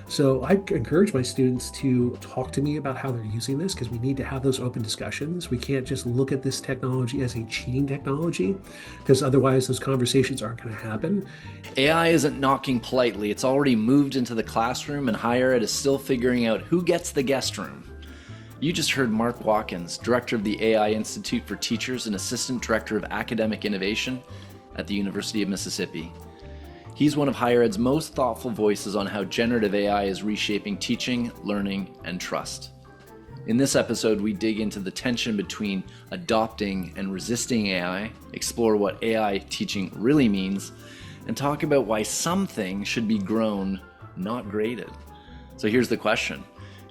So I encourage my students to talk to me about how they're using this because we need to have those open discussions. We can't just look at this technology as a cheating technology because otherwise those conversations aren't going to happen. AI isn't knocking politely, it's already moved into the classroom, and higher ed is still figuring out who gets the guest room. You just heard Marc Watkins, Director of the AI Institute for Teachers and Assistant Director of Academic Innovation at the University of Mississippi. He's one of higher ed's most thoughtful voices on how generative AI is reshaping teaching, learning, and trust. In this episode, we dig into the tension between adopting and resisting AI, explore what AI teaching really means, and talk about why something should be grown, not graded. So here's the question.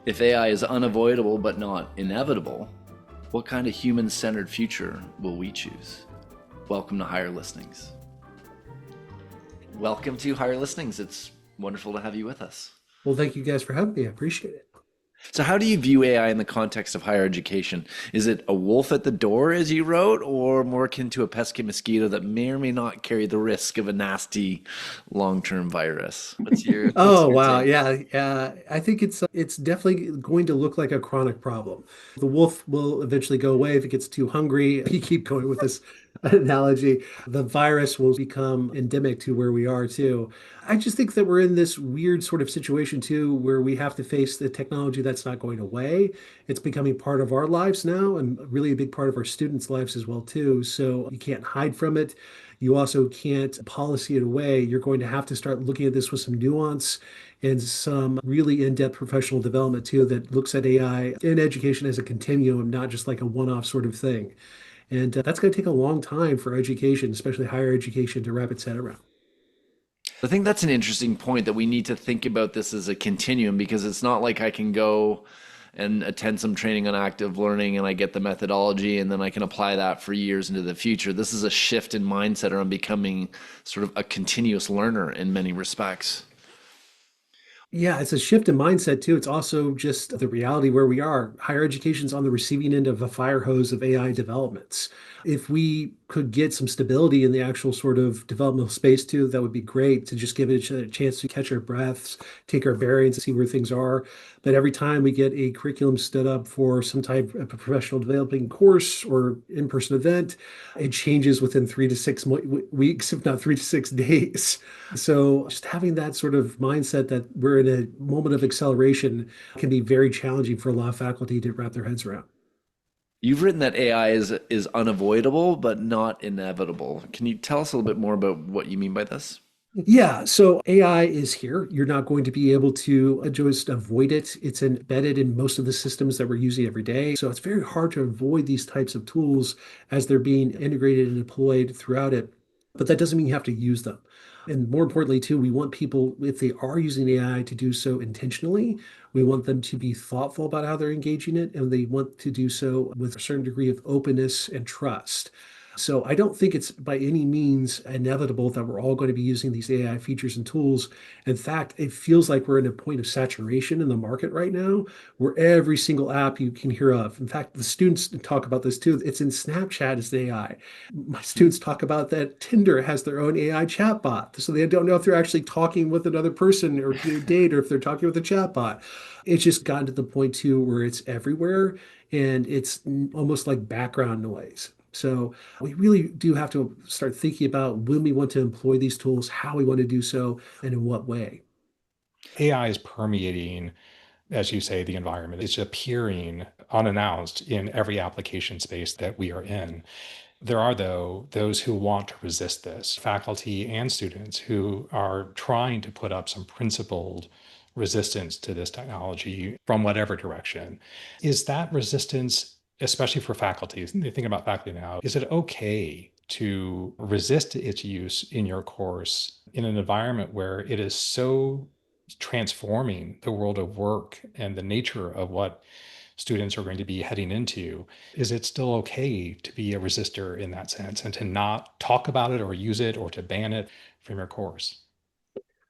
If AI is unavoidable but not inevitable, what kind of human-centered future will we choose? Welcome to Higher Listenings. Welcome to Higher Listenings. It's wonderful to have you with us. Well, thank you guys for having me. I appreciate it. So how do you view AI in the context of higher education? Is it a wolf at the door, as you wrote, or more akin to a pesky mosquito that may or may not carry the risk of a nasty long-term virus? What's Oh, your wow. take? Yeah. Yeah. I think it's definitely going to look like a chronic problem. The wolf will eventually go away if it gets too hungry. You keep going with this analogy. The virus will become endemic to where we are too. I just think that we're in this weird sort of situation too, where we have to face the technology that's not going away. It's becoming part of our lives now and really a big part of our students' lives as well too. So you can't hide from it. You also can't policy it away. You're going to have to start looking at this with some nuance and some really in-depth professional development too that looks at AI in education as a continuum, not just like a one-off sort of thing. And that's going to take a long time for education, especially higher education, to wrap its head around. I think that's an interesting point that we need to think about this as a continuum because it's not like I can go and attend some training on active learning and I get the methodology and then I can apply that for years into the future. This is a shift in mindset around becoming sort of a continuous learner in many respects. Yeah, it's a shift in mindset too. It's also just the reality where we are. Higher education's on the receiving end of a fire hose of AI developments. If we could get some stability in the actual sort of developmental space too, that would be great to just give it a chance to catch our breaths, take our bearings, and see where things are. But every time we get a curriculum stood up for some type of professional developing course or in-person event, it changes within 3 to 6 weeks, if not 3 to 6 days. So just having that sort of mindset that we're in a moment of acceleration can be very challenging for a lot of faculty to wrap their heads around. You've written that AI is unavoidable but not inevitable. Can you tell us a little bit more about what you mean by this? Yeah, so AI is here. You're not going to be able to just avoid it. It's embedded in most of the systems that we're using every day. So it's very hard to avoid these types of tools as they're being integrated and deployed throughout it. But that doesn't mean you have to use them. And more importantly, too, we want people, if they are using AI, to do so intentionally. We want them to be thoughtful about how they're engaging it, and they want to do so with a certain degree of openness and trust. So I don't think it's by any means inevitable that we're all going to be using these AI features and tools. In fact, it feels like we're in a point of saturation in the market right now, where every single app you can hear of. In fact, the students talk about this too. It's in Snapchat as the AI. My students talk about that Tinder has their own AI chatbot. So they don't know if they're actually talking with another person or to date or if they're talking with a chatbot. It's just gotten to the point too where it's everywhere and it's almost like background noise. So we really do have to start thinking about when we want to employ these tools, how we want to do so, and in what way. AI is permeating, as you say, the environment. It's appearing unannounced in every application space that we are in. There are, though, those who want to resist this, faculty and students who are trying to put up some principled resistance to this technology from whatever direction. Is that resistance, especially for faculty, think about faculty now, is it okay to resist its use in your course in an environment where it is so transforming the world of work and the nature of what students are going to be heading into? Is it still okay to be a resistor in that sense and to not talk about it or use it or to ban it from your course?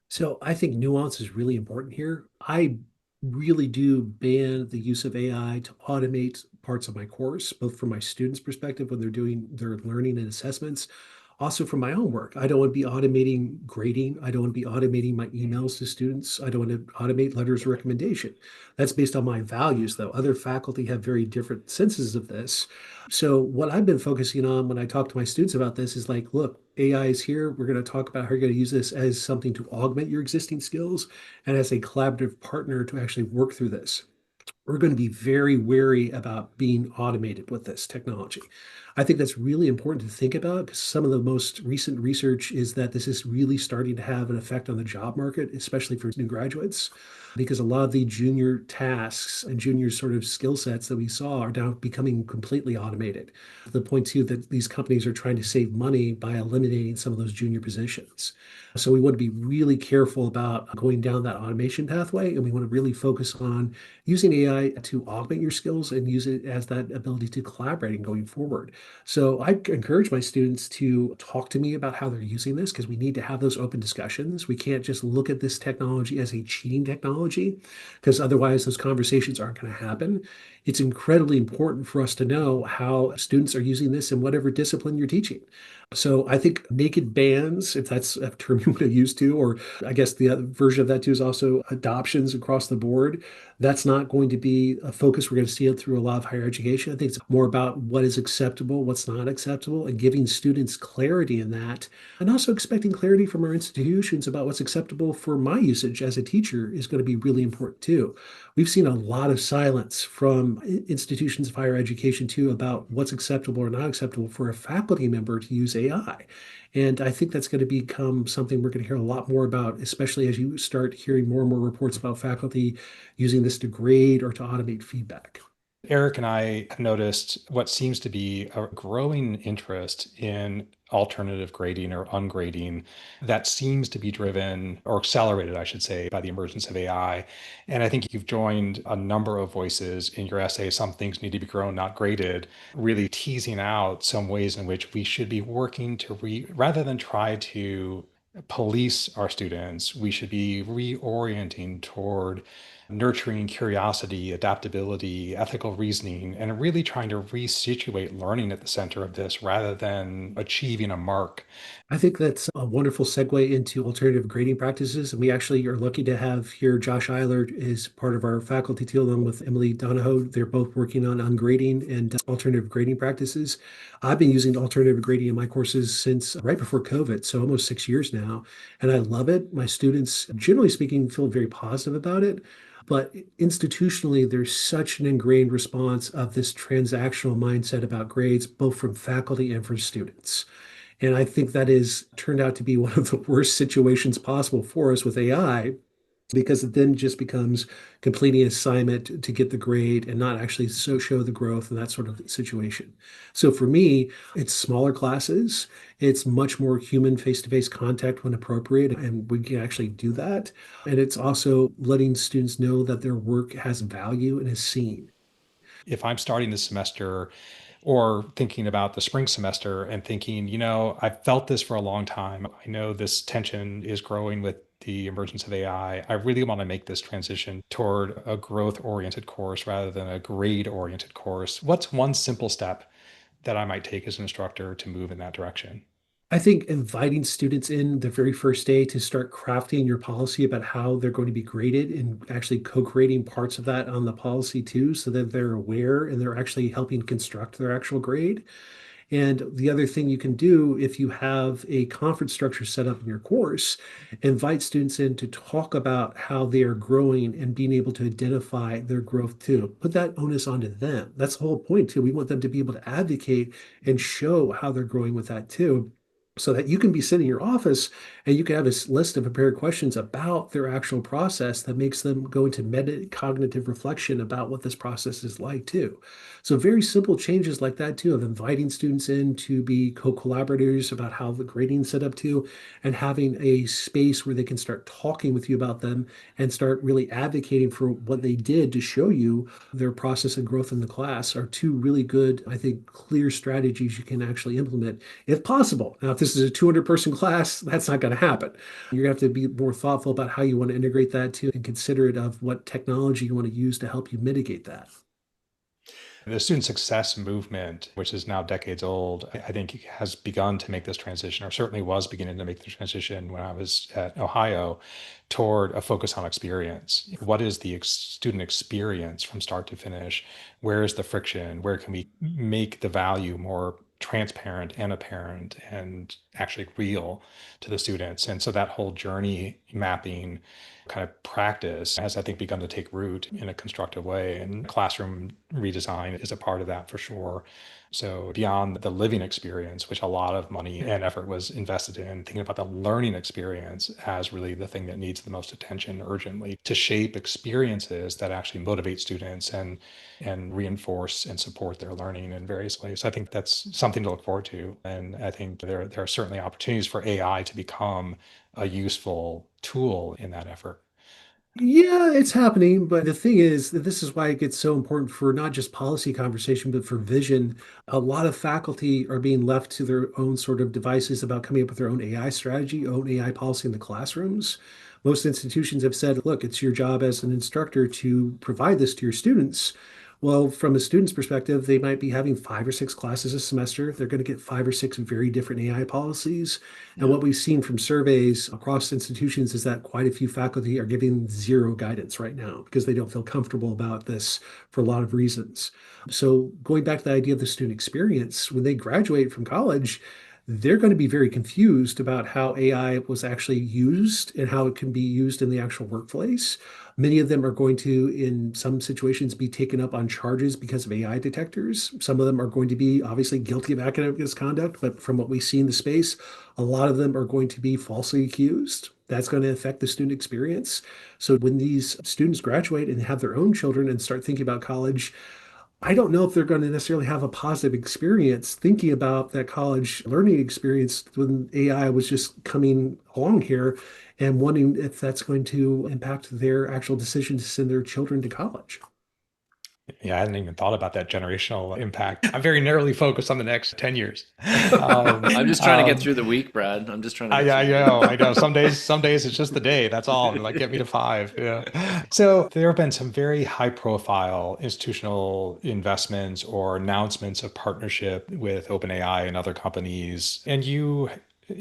So I think nuance is really important here. I really do ban the use of AI to automate parts of my course, both from my students' perspective when they're doing their learning and assessments, Also for my own work. I don't want to be automating grading. I don't want to be automating my emails to students. I don't want to automate letters of recommendation. That's based on my values, though. Other faculty have very different senses of this. So what I've been focusing on when I talk to my students about this is like, look, AI is here. We're going to talk about how you're going to use this as something to augment your existing skills and as a collaborative partner to actually work through this. We're going to be very wary about being automated with this technology. I think that's really important to think about because some of the most recent research is that this is really starting to have an effect on the job market, especially for new graduates, because a lot of the junior tasks and junior sort of skill sets that we saw are now becoming completely automated. To the point too that these companies are trying to save money by eliminating some of those junior positions. So we want to be really careful about going down that automation pathway, and we want to really focus on using AI to augment your skills and use it as that ability to collaborate and going forward. So I encourage my students to talk to me about how they're using this because we need to have those open discussions. We can't just look at this technology as a cheating technology because otherwise those conversations aren't going to happen. It's incredibly important for us to know how students are using this in whatever discipline you're teaching. So I think naked bans, if that's a term you want to use too, or I guess the other version of that too is also adoptions across the board. That's not going to be a focus we're going to see it through a lot of higher education. I think it's more about what is acceptable, what's not acceptable, and giving students clarity in that, and also expecting clarity from our institutions about what's acceptable for my usage as a teacher is going to be really important too. We've seen a lot of silence from institutions of higher education too about what's acceptable or not acceptable for a faculty member to use AI. And I think that's going to become something we're going to hear a lot more about, especially as you start hearing more and more reports about faculty using this to grade or to automate feedback. Eric and I have noticed what seems to be a growing interest in alternative grading or ungrading that seems to be driven or accelerated, I should say, by the emergence of AI. And I think you've joined a number of voices in your essay, Some Things Need to Be Grown, Not Graded, really teasing out some ways in which we should be working to rather than try to police our students, we should be reorienting toward nurturing curiosity, adaptability, ethical reasoning, and really trying to resituate learning at the center of this rather than achieving a mark. I think that's a wonderful segue into alternative grading practices. And we actually are lucky to have here Josh Eilert is part of our faculty team along with Emily Donahoe. They're both working on ungrading and alternative grading practices. I've been using alternative grading in my courses since right before COVID, so almost 6 years now. And I love it. My students, generally speaking, feel very positive about it. But institutionally, there's such an ingrained response of this transactional mindset about grades, both from faculty and from students. And I think that is turned out to be one of the worst situations possible for us with AI because it then just becomes completing an assignment to get the grade and not actually show the growth and that sort of situation. So for me, it's smaller classes. It's much more human face-to-face contact when appropriate, and we can actually do that. And it's also letting students know that their work has value and is seen. If I'm starting this semester or thinking about the spring semester and thinking, I've felt this for a long time. I know this tension is growing with the emergence of AI. I really want to make this transition toward a growth oriented course rather than a grade oriented course. What's one simple step that I might take as an instructor to move in that direction? I think inviting students in the very first day to start crafting your policy about how they're going to be graded and actually co-creating parts of that on the policy too, so that they're aware and they're actually helping construct their actual grade. And the other thing you can do if you have a conference structure set up in your course, invite students in to talk about how they are growing and being able to identify their growth too. Put that onus onto them. That's the whole point too. We want them to be able to advocate and show how they're growing with that too, so that you can be sitting in your office and you can have a list of prepared questions about their actual process that makes them go into metacognitive reflection about what this process is like too. So very simple changes like that too, of inviting students in to be co-collaborators about how the grading is set up too, and having a space where they can start talking with you about them and start really advocating for what they did to show you their process and growth in the class are two really good, I think, clear strategies you can actually implement if possible. Now, if this is a 200-person class, that's not going to happen. You're going to have to be more thoughtful about how you want to integrate that too and considerate of what technology you want to use to help you mitigate that. The student success movement, which is now decades old, I think has begun to make this transition, or certainly was beginning to make the transition when I was at Ohio, toward a focus on experience. What is the student experience from start to finish? Where is the friction? Where can we make the value more transparent and apparent and actually real to the students? And so that whole journey mapping kind of practice has, I think, begun to take root in a constructive way. And classroom redesign is a part of that for sure. So beyond the living experience, which a lot of money and effort was invested in, thinking about the learning experience as really the thing that needs the most attention urgently to shape experiences that actually motivate students and reinforce and support their learning in various ways. I think that's something to look forward to. And I think there are certainly opportunities for AI to become a useful tool in that effort. Yeah, it's happening, but the thing is that this is why it gets so important for not just policy conversation, but for vision. A lot of faculty are being left to their own sort of devices about coming up with their own AI strategy, own AI policy in the classrooms. Most institutions have said, look, it's your job as an instructor to provide this to your students. Well, from a student's perspective, they might be having 5 or 6 classes a semester. They're going to get 5 or 6 very different AI policies. And Yeah. what we've seen from surveys across institutions is that quite a few faculty are giving zero guidance right now because they don't feel comfortable about this for a lot of reasons. So, going back to the idea of the student experience, when they graduate from college, they're going to be very confused about how AI was actually used and how it can be used in the actual workplace. Many of them are going to, in some situations, be taken up on charges because of AI detectors. Some of them are going to be obviously guilty of academic misconduct, but from what we see in the space, a lot of them are going to be falsely accused. That's going to affect the student experience. So when these students graduate and have their own children and start thinking about college, I don't know if they're going to necessarily have a positive experience thinking about that college learning experience when AI was just coming along here and wondering if that's going to impact their actual decision to send their children to college. Yeah, I hadn't even thought about that generational impact. I'm very narrowly focused on the next 10 years. I'm just trying to get through the week, Brad. I'm just trying to get I through the know, week. I know. Some days it's just the day. That's all. I'm like, get me to five. Yeah. So there have been some very high profile institutional investments or announcements of partnership with OpenAI and other companies. And you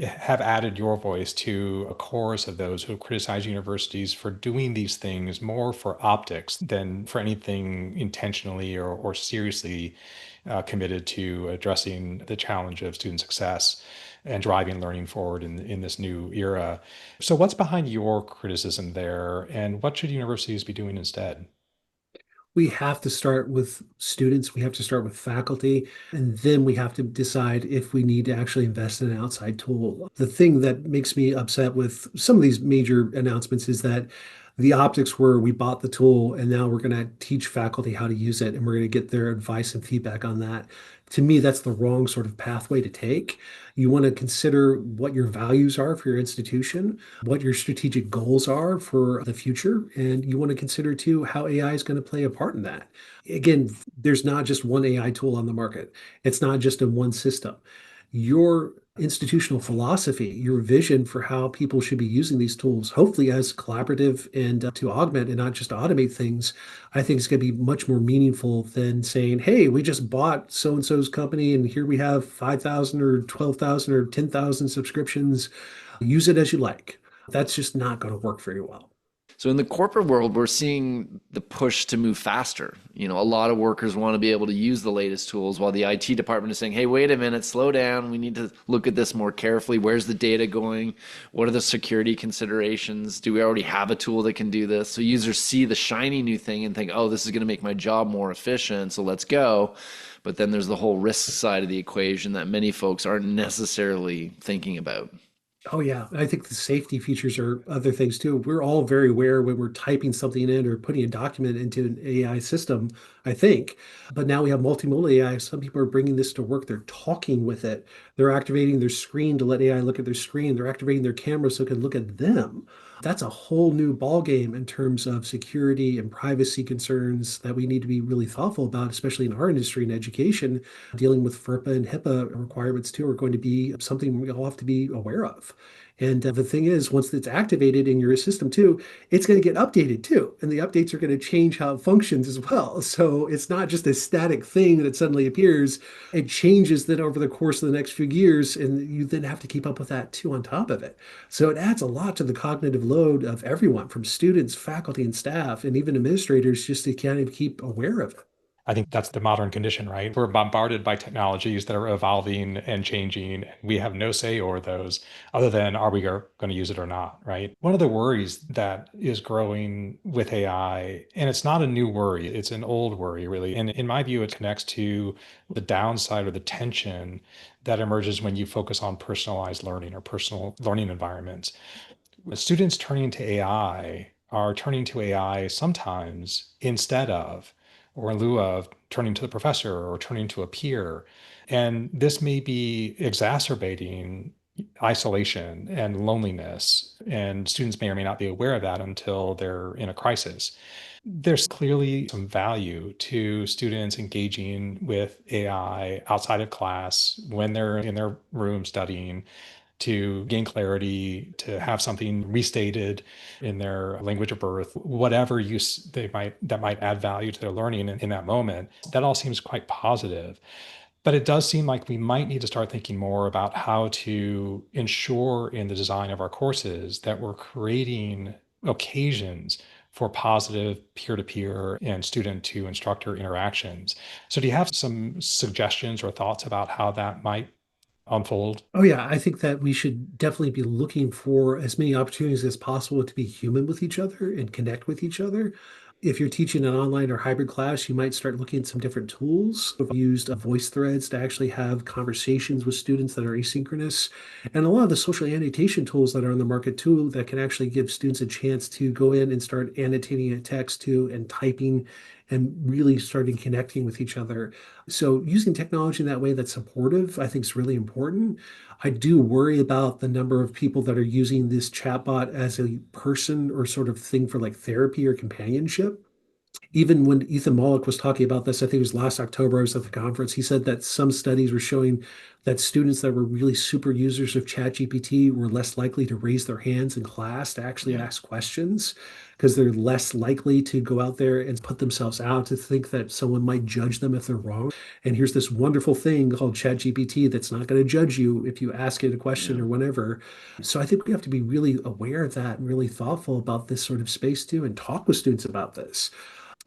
have added your voice to a chorus of those who criticize universities for doing these things more for optics than for anything intentionally or seriously committed to addressing the challenge of student success and driving learning forward in this new era. So, what's behind your criticism there, and what should universities be doing instead? We have to start with students, we have to start with faculty, and then we have to decide if we need to actually invest in an outside tool. The thing that makes me upset with some of these major announcements is that the optics were we bought the tool and now we're going to teach faculty how to use it and we're going to get their advice and feedback on that. To me, that's the wrong sort of pathway to take. You want to consider what your values are for your institution, what your strategic goals are for the future, and you want to consider too how AI is going to play a part in that. Again, there's not just one AI tool on the market. It's not just in one system. Your institutional philosophy, your vision for how people should be using these tools, hopefully as collaborative and to augment and not just automate things, I think is going to be much more meaningful than saying, hey, we just bought so and so's company and here we have 5,000 or 12,000 or 10,000 subscriptions. Use it as you like. That's just not going to work very well. So in the corporate world, we're seeing the push to move faster. A lot of workers want to be able to use the latest tools while the IT department is saying, hey, wait a minute, slow down. We need to look at this more carefully. Where's the data going? What are the security considerations? Do we already have a tool that can do this? So users see the shiny new thing and think, oh, this is going to make my job more efficient. So let's go. But then there's the whole risk side of the equation that many folks aren't necessarily thinking about. Oh yeah, I think the safety features are other things too. We're all very aware when we're typing something in or putting a document into an AI system, I think. But now we have multimodal AI. Some people are bringing this to work. They're talking with it. They're activating their screen to let AI look at their screen. They're activating their camera so it can look at them. That's a whole new ball game in terms of security and privacy concerns that we need to be really thoughtful about, especially in our industry and education. Dealing with FERPA and HIPAA requirements too are going to be something we all have to be aware of. And the thing is, once it's activated in your system too, it's going to get updated too. And the updates are going to change how it functions as well. So it's not just a static thing that suddenly appears. It changes then over the course of the next few years. And you then have to keep up with that too on top of it. So it adds a lot to the cognitive load of everyone from students, faculty, and staff, and even administrators just to kind of keep aware of it. I think that's the modern condition, right? We're bombarded by technologies that are evolving and changing. And we have no say over those other than are we going to use it or not, right? One of the worries that is growing with AI, and it's not a new worry, it's an old worry, really. And in my view, it connects to the downside or the tension that emerges when you focus on personalized learning or personal learning environments. Students turning to AI are turning to AI sometimes instead of or in lieu of turning to the professor or turning to a peer. And this may be exacerbating isolation and loneliness. And students may or may not be aware of that until they're in a crisis. There's clearly some value to students engaging with AI outside of class when they're in their room studying to gain clarity, to have something restated in their language of birth, whatever use they might that might add value to their learning in that moment. That all seems quite positive. But it does seem like we might need to start thinking more about how to ensure in the design of our courses that we're creating occasions for positive peer-to-peer and student to instructor interactions. So do you have some suggestions or thoughts about how that might unfold? Oh, yeah, I think that we should definitely be looking for as many opportunities as possible to be human with each other and connect with each other. If you're teaching an online or hybrid class, you might start looking at some different tools. I've used voice threads to actually have conversations with students that are asynchronous, and a lot of the social annotation tools that are on the market too that can actually give students a chance to go in and start annotating a text too and typing and really starting connecting with each other. So using technology in that way that's supportive, I think is really important. I do worry about the number of people that are using this chatbot as a person or sort of thing for like therapy or companionship. Even when Ethan Mollick was talking about this, I think it was last October, I was at the conference, he said that some studies were showing that students that were really super users of ChatGPT were less likely to raise their hands in class to actually Yeah. ask questions because they're less likely to go out there and put themselves out to think that someone might judge them if they're wrong. And here's this wonderful thing called ChatGPT that's not going to judge you if you ask it a question Yeah. or whatever. So I think we have to be really aware of that and really thoughtful about this sort of space too, and talk with students about this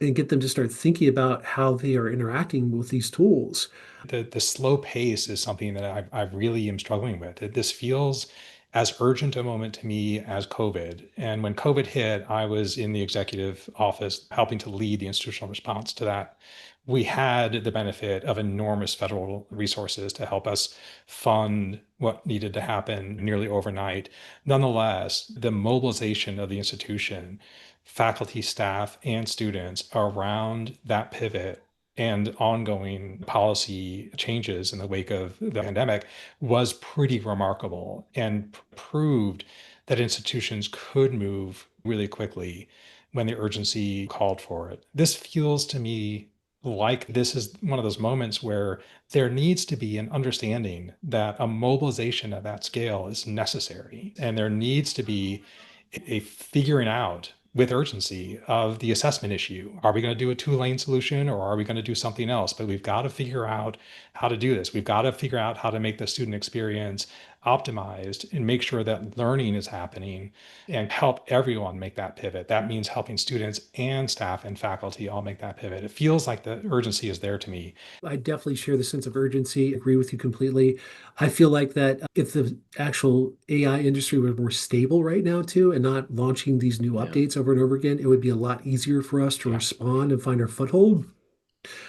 and get them to start thinking about how they are interacting with these tools. The slow pace is something that I really am struggling with. This feels as urgent a moment to me as COVID. And when COVID hit, I was in the executive office helping to lead the institutional response to that. We had the benefit of enormous federal resources to help us fund what needed to happen nearly overnight. Nonetheless, the mobilization of the institution, faculty, staff, and students around that pivot and ongoing policy changes in the wake of the pandemic was pretty remarkable and proved that institutions could move really quickly when the urgency called for it. This feels to me like this is one of those moments where there needs to be an understanding that a mobilization at that scale is necessary, and there needs to be a figuring out with urgency of the assessment issue. Are we going to do a two-lane solution or are we going to do something else? But we've got to figure out how to do this. We've got to figure out how to make the student experience optimized and make sure that learning is happening and help everyone make that pivot. That means helping students and staff and faculty all make that pivot. It feels like the urgency is there to me. I definitely share the sense of urgency, agree with you completely. I feel like that if the actual AI industry were more stable right now too, and not launching these new Yeah. updates over and over again, it would be a lot easier for us to Yeah. respond and find our foothold.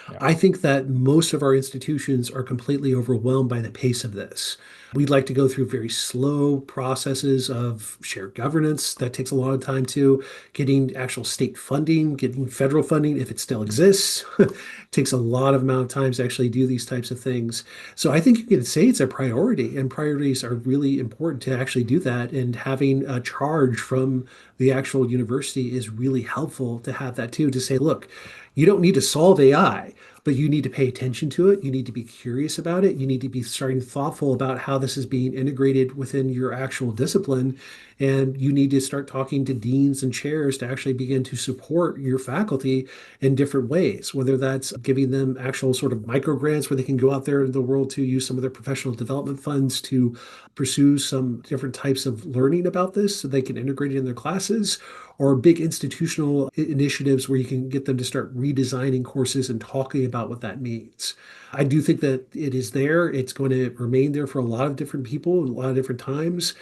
Yeah. I think that most of our institutions are completely overwhelmed by the pace of this. We'd like to go through very slow processes of shared governance. That takes a lot of time too. Getting actual state funding, getting federal funding, if it still exists, takes a lot of amount of time to actually do these types of things. So I think you can say it's a priority, and priorities are really important to actually do that. And having a charge from the actual university is really helpful to have that too, to say, look, you don't need to solve AI. but you need to pay attention to it. You need to be curious about it. You need to be starting thoughtful about how this is being integrated within your actual discipline. And you need to start talking to deans and chairs to actually begin to support your faculty in different ways, whether that's giving them actual sort of micro grants where they can go out there in the world to use some of their professional development funds to pursue some different types of learning about this so they can integrate it in their classes, or big institutional initiatives where you can get them to start redesigning courses and talking about what that means. I do think that it is there. It's going to remain there for a lot of different people, a lot of different times,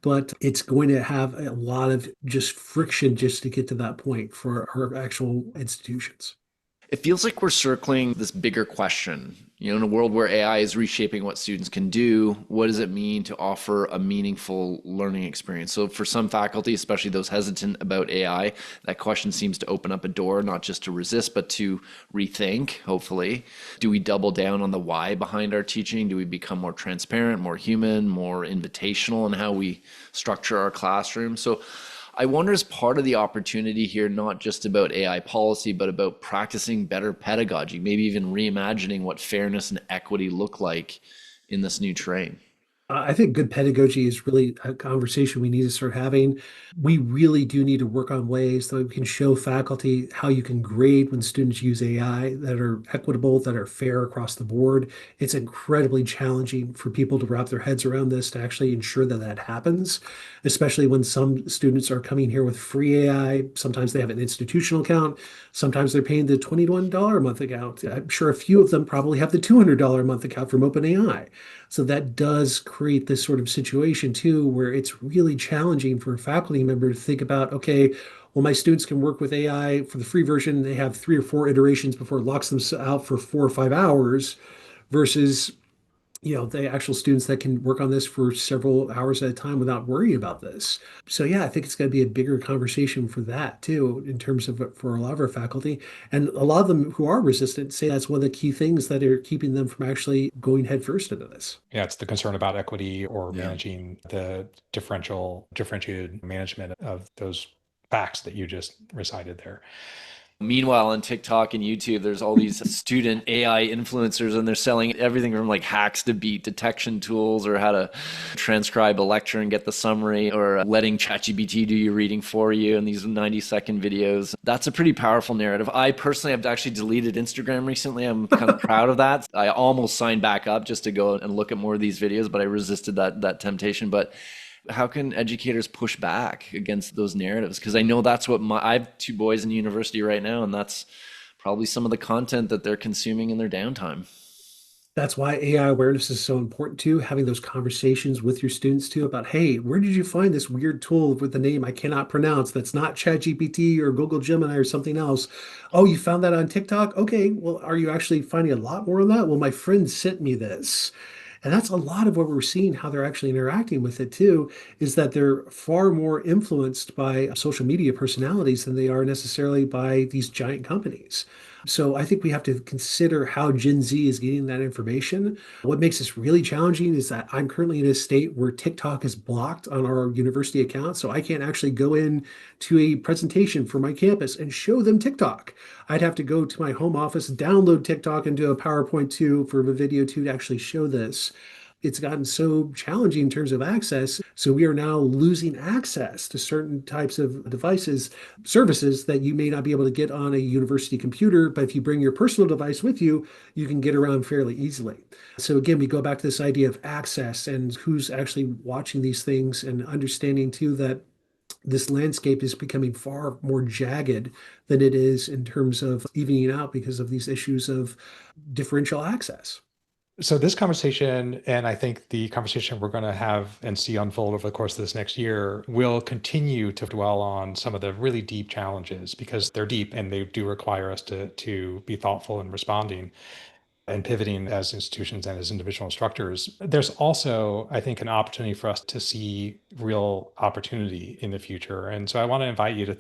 but it's going to have a lot of just friction just to get to that point for our actual institutions. It feels like we're circling this bigger question. In a world where AI is reshaping what students can do, what does it mean to offer a meaningful learning experience? So, for some faculty, especially those hesitant about AI, that question seems to open up a door, not just to resist, but to rethink, hopefully. Do we double down on the why behind our teaching? Do we become more transparent, more human, more invitational in how we structure our classroom? So, I wonder, is part of the opportunity here not just about AI policy, but about practicing better pedagogy, maybe even reimagining what fairness and equity look like in this new terrain? I think good pedagogy is really a conversation we need to start having. We really do need to work on ways that we can show faculty how you can grade when students use AI that are equitable, that are fair across the board. It's incredibly challenging for people to wrap their heads around this to actually ensure that that happens, especially when some students are coming here with free AI. Sometimes they have an institutional account. Sometimes they're paying the $21 a month account. I'm sure a few of them probably have the $200 a month account from OpenAI. So that does create this sort of situation too, where it's really challenging for a faculty member to think about, okay, well, my students can work with AI for the free version. They have 3 or 4 iterations before it locks them out for 4 or 5 hours versus, the actual students that can work on this for several hours at a time without worrying about this. So yeah, I think it's going to be a bigger conversation for that too, in terms of for a lot of our faculty. And a lot of them who are resistant say that's one of the key things that are keeping them from actually going headfirst into this. Yeah, it's the concern about equity or Yeah. managing the differentiated management of those facts that you just recited there. Meanwhile, on TikTok and YouTube, there's all these student AI influencers, and they're selling everything from like hacks to beat detection tools, or how to transcribe a lecture and get the summary, or letting ChatGPT do your reading for you in these 90-second videos. That's a pretty powerful narrative. I personally have actually deleted Instagram recently. I'm kind of proud of that. I almost signed back up just to go and look at more of these videos, but I resisted that temptation. But how can educators push back against those narratives? Because I know that's what I have 2 boys in university right now, and that's probably some of the content that they're consuming in their downtime. That's why AI awareness is so important too, having those conversations with your students too about, hey, where did you find this weird tool with the name I cannot pronounce that's not ChatGPT or Google Gemini or something else? Oh, you found that on TikTok? Okay, well, are you actually finding a lot more on that? Well, my friend sent me this. And that's a lot of what we're seeing, how they're actually interacting with it too, is that they're far more influenced by social media personalities than they are necessarily by these giant companies. So I think we have to consider how Gen Z is getting that information. What makes this really challenging is that I'm currently in a state where TikTok is blocked on our university account. So I can't actually go in to a presentation for my campus and show them TikTok. I'd have to go to my home office, download TikTok into a PowerPoint too for a video too to actually show this. It's gotten so challenging in terms of access. So we are now losing access to certain types of devices, services that you may not be able to get on a university computer. But if you bring your personal device with you, you can get around fairly easily. So again, we go back to this idea of access and who's actually watching these things, and understanding too that this landscape is becoming far more jagged than it is in terms of evening out because of these issues of differential access. So this conversation, and I think the conversation we're going to have and see unfold over the course of this next year, will continue to dwell on some of the really deep challenges, because they're deep and they do require us to be thoughtful in responding and pivoting as institutions and as individual instructors. There's also, I think, an opportunity for us to see real opportunity in the future. And so I want to invite you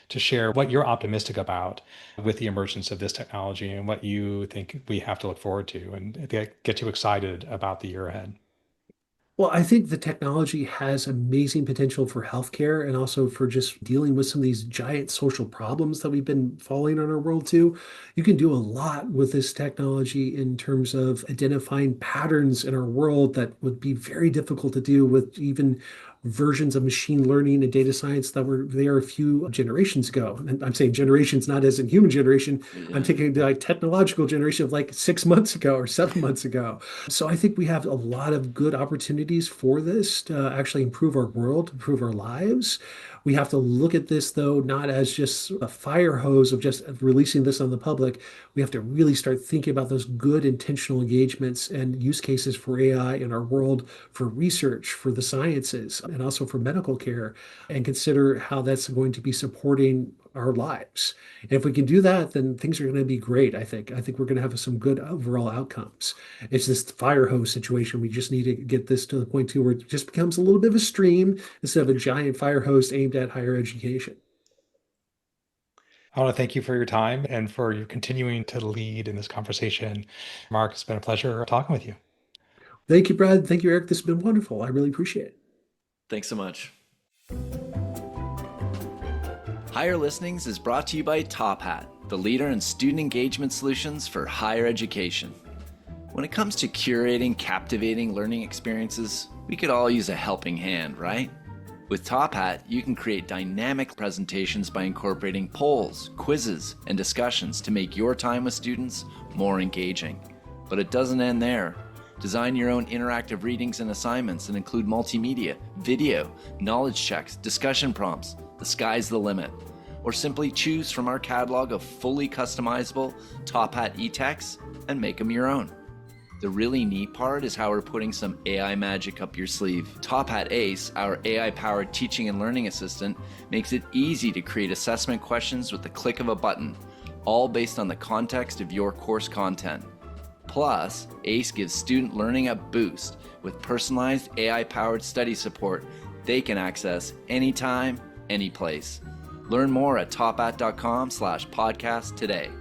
to share what you're optimistic about with the emergence of this technology, and what you think we have to look forward to, and get you excited about the year ahead. Well, I think the technology has amazing potential for healthcare and also for just dealing with some of these giant social problems that we've been falling on our world to. You can do a lot with this technology in terms of identifying patterns in our world that would be very difficult to do with even versions of machine learning and data science that were there a few generations ago. And I'm saying generations not as in human generation. I'm Yeah. taking the like technological generation of like 6 months ago or 7 months ago. So I think we have a lot of good opportunities for this to actually improve our world, improve our lives. We have to look at this, though, not as just a fire hose of just releasing this on the public. We have to really start thinking about those good intentional engagements and use cases for AI in our world, for research, for the sciences, and also for medical care, and consider how that's going to be supporting our lives. And if we can do that, then things are going to be great, I think. I think we're going to have some good overall outcomes. It's this fire hose situation. We just need to get this to the point too where it just becomes a little bit of a stream instead of a giant fire hose aimed at higher education. I want to thank you for your time and for your continuing to lead in this conversation. Mark, it's been a pleasure talking with you. Thank you, Brad. Thank you, Eric. This has been wonderful. I really appreciate it. Thanks so much. Higher Listenings is brought to you by Top Hat, the leader in student engagement solutions for higher education. When it comes to curating captivating learning experiences, we could all use a helping hand, right? With Top Hat, you can create dynamic presentations by incorporating polls, quizzes, and discussions to make your time with students more engaging. But it doesn't end there. Design your own interactive readings and assignments and include multimedia, video, knowledge checks, discussion prompts. The sky's the limit. Or simply choose from our catalog of fully customizable Top Hat e-texts and make them your own. The really neat part is how we're putting some AI magic up your sleeve. Top Hat Ace, our AI-powered teaching and learning assistant, makes it easy to create assessment questions with the click of a button, all based on the context of your course content. Plus, Ace gives student learning a boost with personalized AI-powered study support they can access anytime, any place. Learn more at tophat.com/podcast today.